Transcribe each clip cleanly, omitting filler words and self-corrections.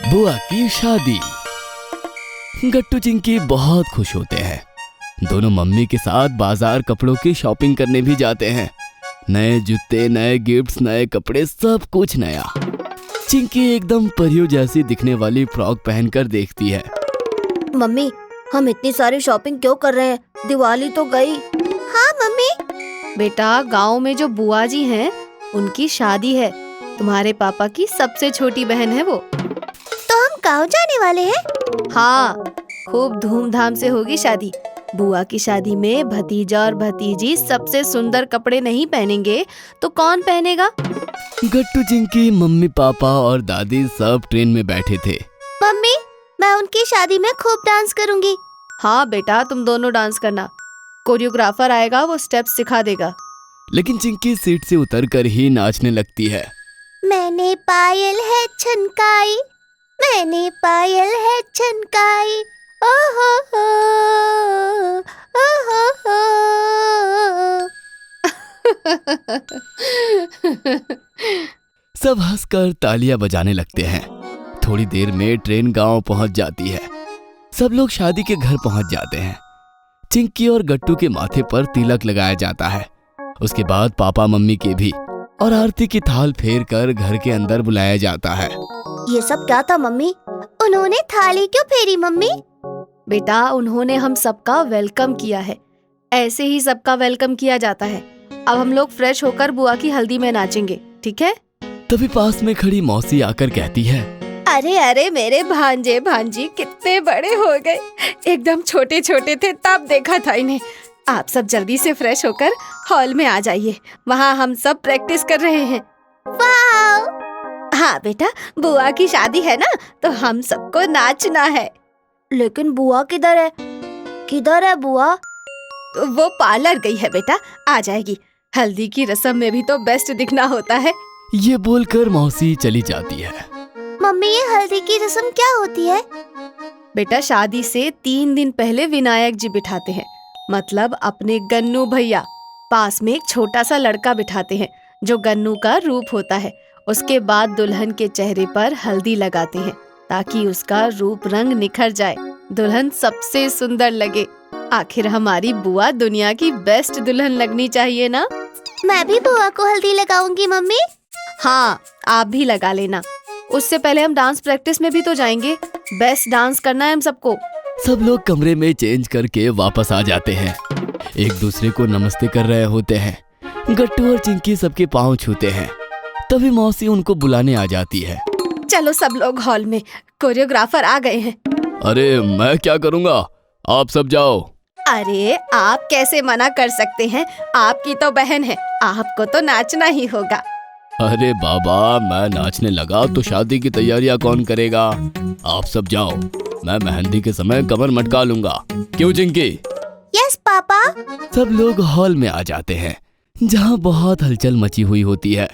बुआ की शादी। गट्टू चिंकी बहुत खुश होते हैं। दोनों मम्मी के साथ बाजार कपड़ों की शॉपिंग करने भी जाते हैं। नए जूते, नए गिफ्ट्स, नए कपड़े, सब कुछ नया। चिंकी एकदम परियों जैसी दिखने वाली फ्रॉक पहनकर देखती है। मम्मी, हम इतनी सारी शॉपिंग क्यों कर रहे हैं? दिवाली तो गई। हाँ मम्मी। बेटा, गांव में जो बुआ जी हैं, उनकी शादी है। तुम्हारे पापा की सबसे छोटी बहन है वो। तो हम गाँव जाने वाले हैं? हाँ, खूब धूमधाम से होगी शादी। बुआ की शादी में भतीजा और भतीजी सबसे सुंदर कपड़े नहीं पहनेंगे तो कौन पहनेगा? गट्टू चिंकी, मम्मी पापा और दादी सब ट्रेन में बैठे थे। मम्मी, मैं उनकी शादी में खूब डांस करूंगी। हाँ बेटा, तुम दोनों डांस करना। कोरियोग्राफर आएगा, वो स्टेप्स सिखा देगा। लेकिन चिंकी सीट से उतरकर ही नाचने लगती है। मैंने पायल है छनकाई, मैंने पायल है छनकाई, ओ हो ओ हो। सब हंसकर तालियां बजाने लगते हैं। थोड़ी देर में ट्रेन गांव पहुंच जाती है। सब लोग शादी के घर पहुंच जाते हैं। चिंकी और गट्टू के माथे पर तिलक लगाया जाता है। उसके बाद पापा मम्मी के भी, और आरती की थाल फेर कर घर के अंदर बुलाया जाता है। ये सब क्या था मम्मी? उन्होंने थाली क्यों फेरी मम्मी? बेटा, उन्होंने हम सबका वेलकम किया है। ऐसे ही सबका वेलकम किया जाता है। अब हम लोग फ्रेश होकर बुआ की हल्दी में नाचेंगे, ठीक है? तभी पास में खड़ी मौसी आकर कहती है, अरे अरे, मेरे भांजे भांजी कितने बड़े हो गए। एकदम छोटे छोटे थे तब देखा था इन्हें। आप सब जल्दी से फ्रेश होकर हॉल में आ जाइए, वहाँ हम सब प्रैक्टिस कर रहे हैं। वाह! हाँ बेटा, बुआ की शादी है ना, तो हम सबको नाचना है। लेकिन बुआ किधर है? किधर है बुआ? वो पार्लर गई है बेटा, आ जाएगी। हल्दी की रस्म में भी तो बेस्ट दिखना होता है। ये बोलकर मौसी चली जाती है। मम्मी, ये हल्दी की रस्म क्या होती है? बेटा, शादी से 3 दिन पहले विनायक जी बिठाते हैं, मतलब अपने गन्नू भैया। पास में एक छोटा सा लड़का बिठाते हैं जो गन्नू का रूप होता है। उसके बाद दुल्हन के चेहरे पर हल्दी लगाते हैं ताकि उसका रूप रंग निखर जाए, दुल्हन सबसे सुंदर लगे। आखिर हमारी बुआ दुनिया की बेस्ट दुल्हन लगनी चाहिए ना। मैं भी बुआ को हल्दी लगाऊंगी मम्मी। हाँ, आप भी लगा लेना। उससे पहले हम डांस प्रैक्टिस में भी तो जाएंगे। बेस्ट डांस करना है हम सबको। सब लोग कमरे में चेंज करके वापस आ जाते हैं। एक दूसरे को नमस्ते कर रहे होते हैं। गट्टू और चिंकी सबके पांव छूते हैं। तभी मौसी उनको बुलाने आ जाती है। चलो सब लोग हॉल में, कोरियोग्राफर आ गए हैं। अरे मैं क्या करूँगा, आप सब जाओ। अरे आप कैसे मना कर सकते हैं, आपकी तो बहन है, आपको तो नाचना ही होगा। अरे बाबा, मैं नाचने लगा तो शादी की तैयारियां कौन करेगा? आप सब जाओ, मैं मेहंदी के समय कमर मटका लूंगा। क्यों चिंकी? Yes papa. सब लोग हॉल में आ जाते हैं जहाँ बहुत हलचल मची हुई होती है।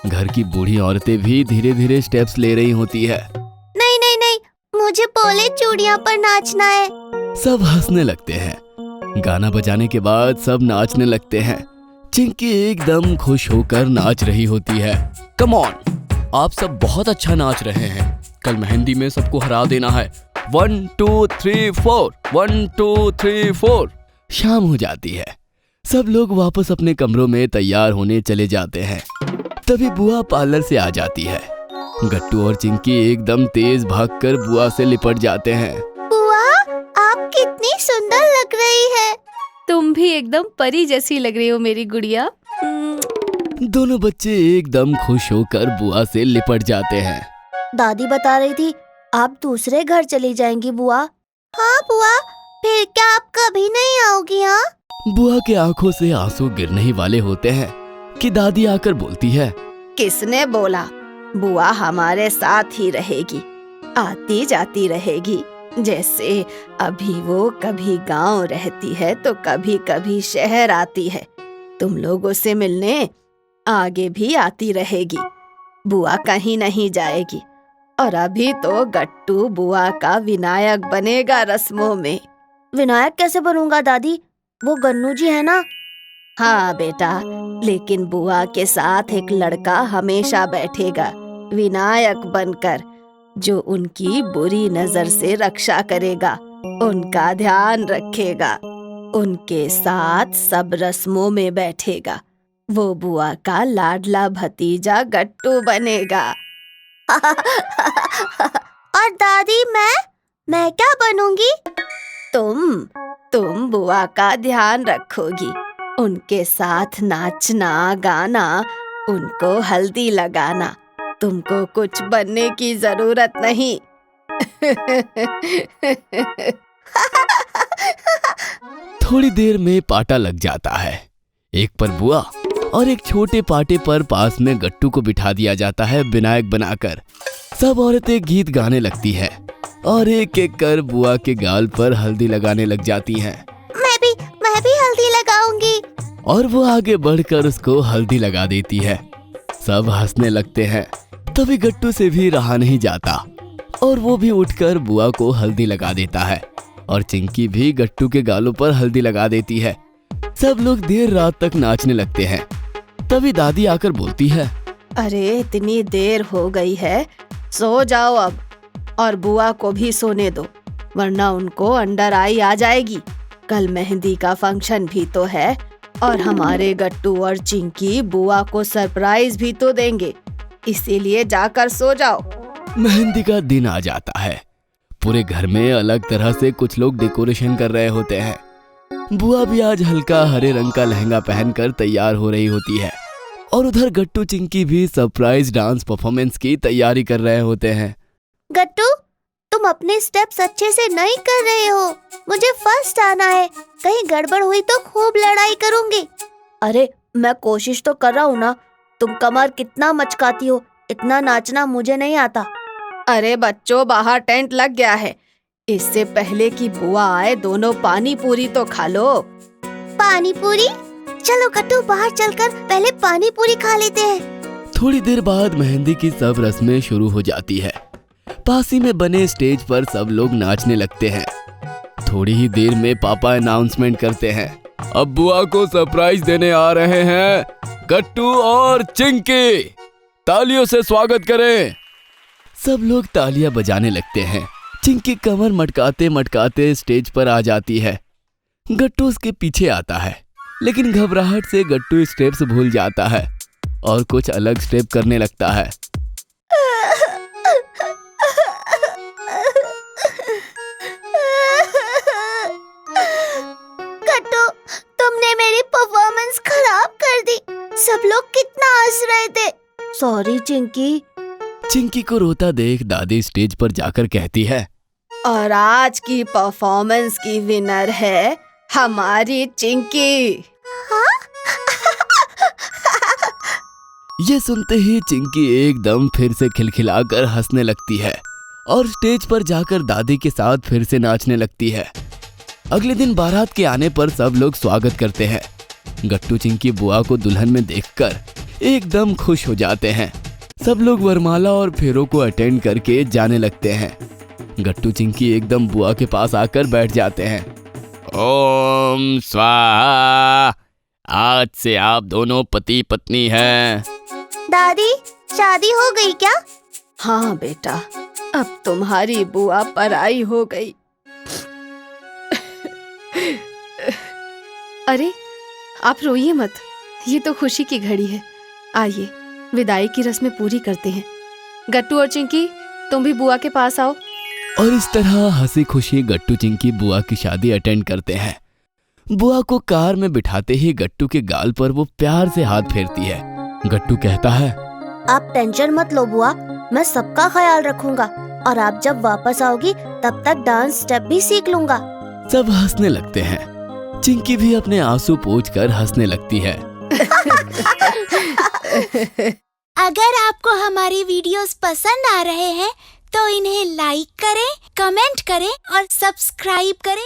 घर की बूढ़ी औरतें भी धीरे धीरे स्टेप्स ले रही होती है। नहीं नहीं नहीं, मुझे पोले चूड़ियाँ पर नाचना है। सब हंसने लगते हैं। गाना बजाने के बाद सब नाचने लगते हैं। चिंकी एकदम खुश होकर नाच रही होती है। कम ऑन, आप सब बहुत अच्छा नाच रहे हैं। कल मेहंदी में सबको हरा देना है। 1 2 3 4, 1 2 3 4। शाम हो जाती है। सब लोग वापस अपने कमरों में तैयार होने चले जाते हैं। तभी बुआ पार्लर से आ जाती है। गट्टू और चिंकी एकदम तेज भागकर बुआ से लिपट जाते हैं। बुआ, आप कितनी सुंदर लग रही है। तुम भी एकदम परी जैसी लग रही हो मेरी गुड़िया। दोनों बच्चे एकदम खुश होकर बुआ से लिपट जाते हैं। दादी बता रही थी आप दूसरे घर चली जाएंगी बुआ। हाँ बुआ, फिर क्या आप कभी नहीं आओगी? हाँ। बुआ के आंखों से आंसू गिरने ही वाले होते हैं कि दादी आकर बोलती है, किसने बोला? बुआ हमारे साथ ही रहेगी, आती जाती रहेगी। जैसे अभी वो कभी गांव रहती है तो कभी कभी शहर आती है, तुम लोगों से मिलने आगे भी आती रहेगी। बुआ कहीं नहीं जाएगी। और अभी तो गट्टू बुआ का विनायक बनेगा रस्मों में। विनायक कैसे बनूंगा दादी? वो गन्नू जी है ना? हाँ बेटा, लेकिन बुआ के साथ एक लड़का हमेशा बैठेगा विनायक बनकर। जो उनकी बुरी नजर से रक्षा करेगा, उनका ध्यान रखेगा, उनके साथ सब रस्मों में बैठेगा। वो बुआ का लाडला भतीजा गट्टू बनेगा। और दादी मैं क्या बनूंगी? तुम बुआ का ध्यान रखोगी, उनके साथ नाचना गाना, उनको हल्दी लगाना। तुमको कुछ बनने की जरूरत नहीं। थोड़ी देर में पाटा लग जाता है। एक पर बुआ और एक छोटे पाटे पर पास में गट्टू को बिठा दिया जाता है विनायक बनाकर। सब औरतें गीत गाने लगती हैं और एक एक कर बुआ के गाल पर हल्दी लगाने लग जाती हैं। मैं भी हल्दी लगाऊंगी। और वो आगे बढ़कर उसको हल्दी लगा देती है। सब हंसने लगते हैं। तभी गट्टू से भी रहा नहीं जाता और वो भी उठकर बुआ को हल्दी लगा देता है और चिंकी भी गट्टू के गालों पर हल्दी लगा देती है। सब लोग देर रात तक नाचने लगते हैं। तभी दादी आकर बोलती है, अरे इतनी देर हो गई है, सो जाओ अब, और बुआ को भी सोने दो, वरना उनको अंडर आई आ जाएगी। कल मेहंदी का फंक्शन भी तो है और हमारे गट्टू और चिंकी बुआ को सरप्राइज भी तो देंगे, इसीलिए जाकर सो जाओ। मेहंदी का दिन आ जाता है। पूरे घर में अलग तरह से कुछ लोग डेकोरेशन कर रहे होते हैं। बुआ भी आज हल्का हरे रंग का लहंगा पहनकर तैयार हो रही होती है और उधर गट्टू चिंकी भी सरप्राइज डांस परफॉर्मेंस की तैयारी कर रहे होते हैं। गट्टू, तुम अपने स्टेप्स अच्छे से नहीं कर रहे हो। मुझे फर्स्ट आना है, कहीं गड़बड़ हुई तो खूब लड़ाई करूंगी। अरे मैं कोशिश तो कर रहा हूँ ना। तुम कमर कितना मचकाती हो, इतना नाचना मुझे नहीं आता। अरे बच्चों, बाहर टेंट लग गया है। इससे पहले कि बुआ आए दोनों पानी पूरी तो खा लो। पानी पूरी? चलो गट्टू, बाहर चलकर पहले पानी पूरी खा लेते हैं। थोड़ी देर बाद मेहंदी की सब रस्में शुरू हो जाती है। पास ही में बने स्टेज पर सब लोग नाचने लगते हैं। थोड़ी ही देर में पापा अनाउंसमेंट करते हैं, अब बुआ को सरप्राइज देने आ रहे हैं गट्टू और चिंकी, तालियों से स्वागत करें। सब लोग तालियां बजाने लगते हैं। चिंकी कमर मटकाते मटकाते स्टेज पर आ जाती है। गट्टू उसके पीछे आता है, लेकिन घबराहट से गट्टू स्टेप्स भूल जाता है और कुछ अलग स्टेप करने लगता है। गट्टू, तुमने मेरी परफॉर्मेंस खराब कर दी। सब लोग कितना हंस रहे थे। सॉरी चिंकी। चिंकी को रोता देख दादी स्टेज पर जाकर कहती है, और आज की परफॉर्मेंस की विनर है हमारी चिंकी। ये सुनते ही चिंकी एकदम फिर से खिलखिलाकर हंसने लगती है और स्टेज पर जाकर दादी के साथ फिर से नाचने लगती है। अगले दिन बारात के आने पर सब लोग स्वागत करते हैं। गट्टू चिंकी बुआ को दुल्हन में देखकर एकदम खुश हो जाते हैं। सब लोग वरमाला और फेरों को अटेंड करके जाने लगते हैं। गट्टू चिंकी एकदम बुआ के पास आकर बैठ जाते हैं। ओम स्वाहा, आज से आप दोनों पति पत्नी हैं। दादी, शादी हो गई क्या? हाँ बेटा, अब तुम्हारी बुआ पराई हो गई। अरे आप रोइए मत, ये तो खुशी की घड़ी है। आइए विदाई की रस्में पूरी करते हैं। गट्टू और चिंकी, तुम भी बुआ के पास आओ। और इस तरह हंसी खुशी गट्टू चिंकी बुआ की शादी अटेंड करते हैं। बुआ को कार में बिठाते ही गट्टू के गाल पर वो प्यार से हाथ फेरती है। गट्टू कहता है, आप टेंशन मत लो बुआ, मैं सबका ख्याल रखूंगा और आप जब वापस आओगी तब तक डांस स्टेप भी सीख लूंगा। सब हंसने लगते हैं। चिंकी भी अपने आंसू पोंछकर हंसने लगती है। अगर आपको हमारी वीडियोस पसंद आ रहे हैं तो इन्हें लाइक करें, कमेंट करें और सब्सक्राइब करें